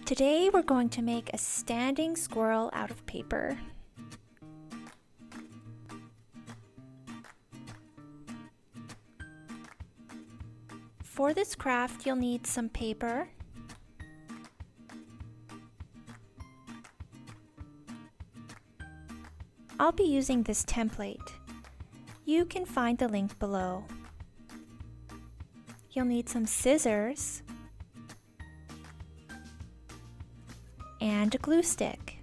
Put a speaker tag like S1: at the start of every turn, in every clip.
S1: Today we're going to make a standing squirrel out of paper. For this craft, you'll need some paper, I'll be using this template. You can find the link below. You'll need some scissors and a glue stick.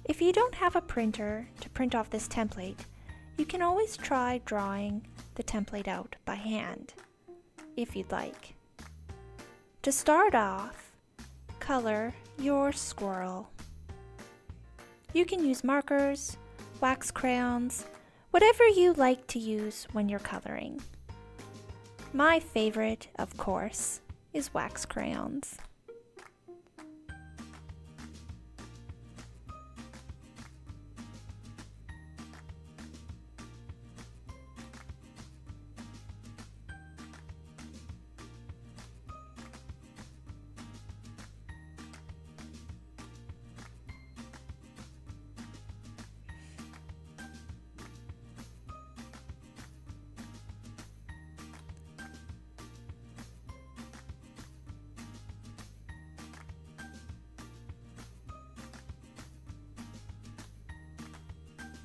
S1: If you don't have a printer to print off this template, you can always try drawing the template out by hand, if you'd like. To start off, color your squirrel. You can use markers, wax crayons, whatever you like to use when you're coloring. My favorite, of course, is wax crayons.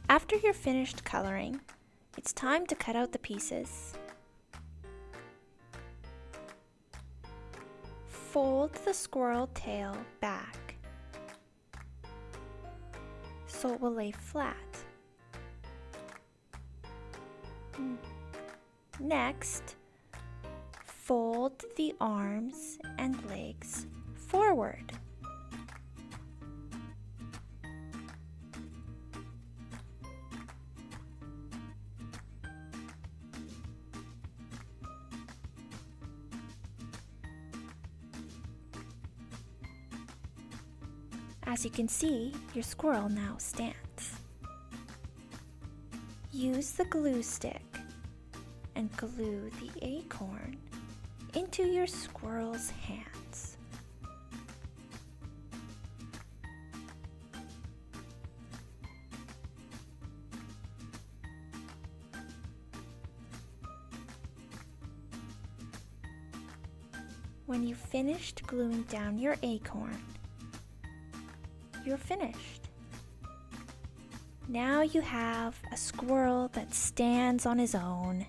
S1: After you're finished coloring, it's time to cut out the pieces. Fold the squirrel tail back so it will lay flat. Next, fold the arms and legs forward. As you can see, your squirrel now stands. Use the glue stick and glue the acorn into your squirrel's hands. When you've finished gluing down your acorn, you're finished. Now you have a squirrel that stands on his own